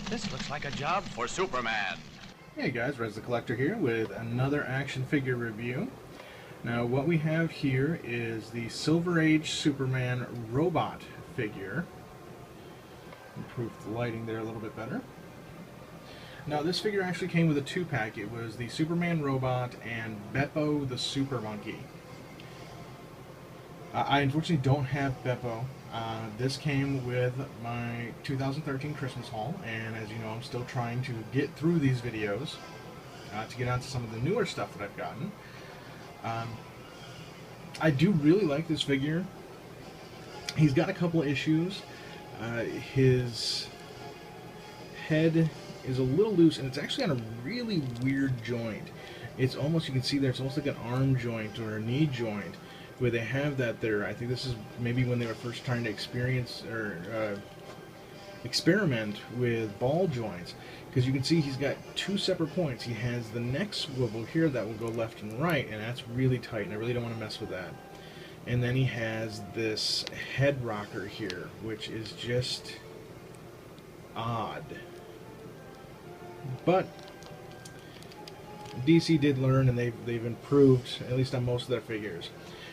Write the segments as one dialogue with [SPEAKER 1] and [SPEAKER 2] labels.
[SPEAKER 1] This looks like a job for Superman.
[SPEAKER 2] Hey guys, Rez the Collector here with another action figure review. Now what we have here is the Silver Age Superman robot figure. Improve the lighting there a little bit better. Now this figure actually came with a two-pack. It was the Superman robot and Beppo the Super Monkey. I unfortunately don't have Beppo. This came with my 2013 Christmas haul, and as you know, I'm still trying to get through these videos to get onto some of the newer stuff that I've gotten. I do really like this figure. He's got a couple of issues. His head is a little loose, and it's actually on a really weird joint. It's almost, you can see there, it's almost like an arm joint or a knee joint, where they have that there. I think this is maybe when they were first trying to experiment with ball joints, because you can see he's got two separate points. He has the neck swivel here that will go left and right, and that's really tight, and I really don't want to mess with that. And then he has this head rocker here, which is just odd. But DC did learn, and they've improved, at least on most of their figures.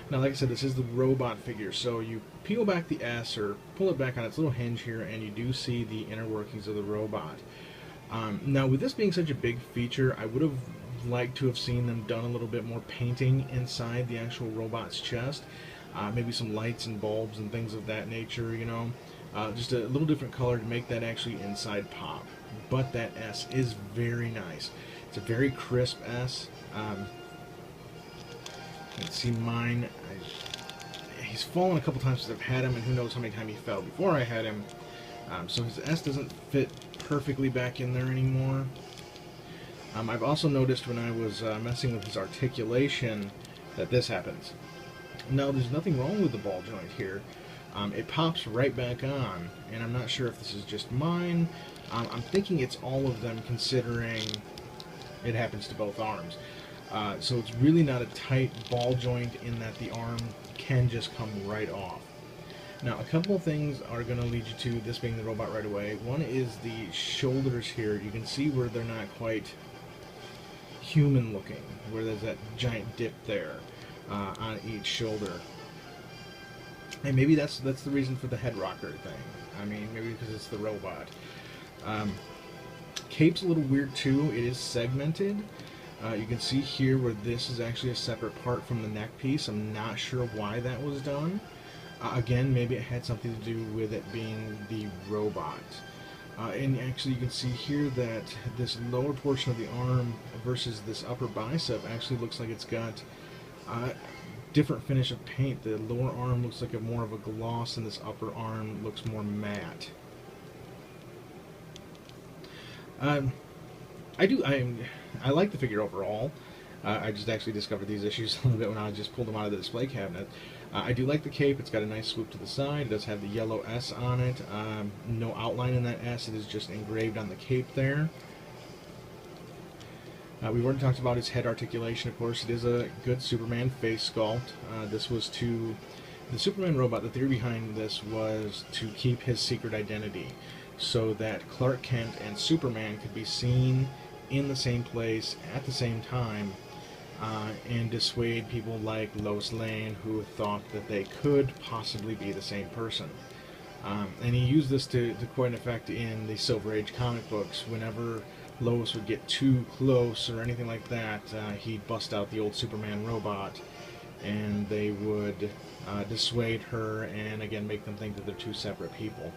[SPEAKER 2] Now, like I said, this is the robot figure, so you peel back the S or pull it back on its little hinge here, and you do see the inner workings of the robot. Now, with this being such a big feature, I would have liked to have seen them done a little bit more painting inside the actual robot's chest. Maybe some lights and bulbs and things of that nature, you know. Just a little different color to make that actually inside pop. But that S is very nice. It's a very crisp S. Let's see mine. He's fallen a couple times since I've had him, and who knows how many times he fell before I had him. So his S doesn't fit perfectly back in there anymore. I've also noticed when I was messing with his articulation that this happens. Now, there's nothing wrong with the ball joint here. It pops right back on, and I'm not sure if this is just mine. I'm thinking it's all of them, considering it happens to both arms. So it's really not a tight ball joint in that the arm can just come right off. Now, a couple of things are going to lead you to this being the robot right away. One is the shoulders here. You can see where they're not quite human looking, where there's that giant dip there on each shoulder. And maybe that's the reason for the head rocker thing. I mean, maybe because it's the robot. Cape's a little weird too. It is segmented. You can see here where this is actually a separate part from the neck piece. I'm not sure why that was done. Again, maybe it had something to do with it being the robot. And actually you can see here that this lower portion of the arm versus this upper bicep actually looks like it's got different finish of paint. The lower arm looks like more of a gloss, and this upper arm looks more matte. I like the figure overall. I just actually discovered these issues a little bit when I just pulled them out of the display cabinet. I do like the cape. It's got a nice swoop to the side. It does have the yellow S on it. No outline in that S. It is just engraved on the cape there. We've already talked about his head articulation, of course. It is a good Superman face sculpt. This was to... The Superman robot, the theory behind this was to keep his secret identity, so that Clark Kent and Superman could be seen in the same place at the same time, and dissuade people like Lois Lane, who thought that they could possibly be the same person. And he used this to quite an effect in the Silver Age comic books. Whenever Lois would get too close or anything like that, he'd bust out the old Superman robot, and they would dissuade her and again make them think that they're two separate people.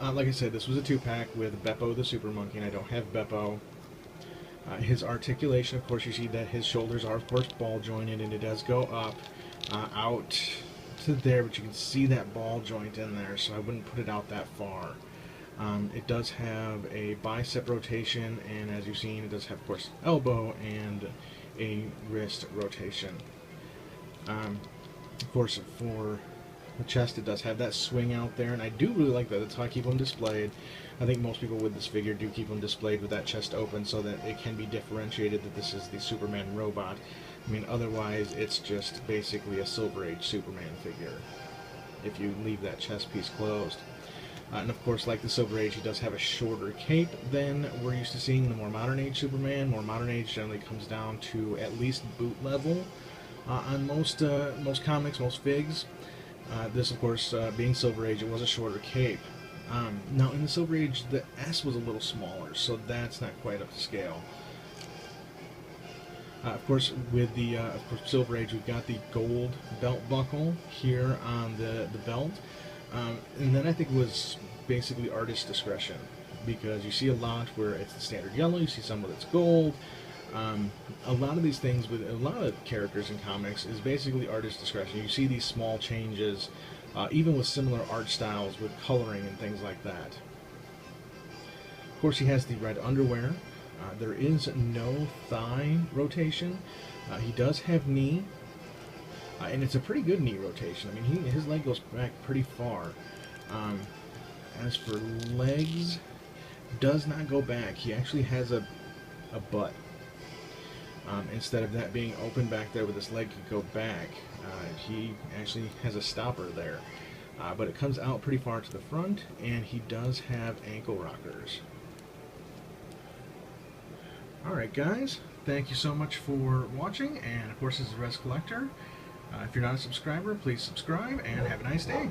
[SPEAKER 2] Like I said, this was a two-pack with Beppo the Super Monkey, and I don't have Beppo. His articulation, of course, you see that his shoulders are, of course, ball jointed, and it does go up out to there, but you can see that ball joint in there, so I wouldn't put it out that far. It does have a bicep rotation, and as you've seen, it does have, of course, elbow and a wrist rotation. Of course, for the chest, it does have that swing out there, and I do really like that. That's how I keep them displayed. I think most people with this figure do keep them displayed with that chest open so that it can be differentiated that this is the Superman robot. I mean, otherwise, it's just basically a Silver Age Superman figure if you leave that chest piece closed. And of course, like the Silver Age, he does have a shorter cape than we're used to seeing in the more modern age Superman. More modern age generally comes down to at least boot level on most comics, most figs. This, of course, being Silver Age, it was a shorter cape. Now, in the Silver Age, the S was a little smaller, so that's not quite up to scale. Of course, with the Silver Age, we've got the gold belt buckle here on the belt. And then I think it was basically artist discretion, because you see a lot where it's the standard yellow, you see some with it's gold. A lot of these things with a lot of characters in comics is basically artist discretion. You see these small changes, even with similar art styles with coloring and things like that. Of course, he has the red underwear. There is no thigh rotation. He does have knee. And it's a pretty good knee rotation. I mean, his leg goes back pretty far. As for legs, does not go back. He actually has a butt. Instead of that being open back there with his leg could go back, he actually has a stopper there. But it comes out pretty far to the front, and he does have ankle rockers. Alright guys, thank you so much for watching, and of course this is Res Collector. If you're not a subscriber, please subscribe, and have a nice day.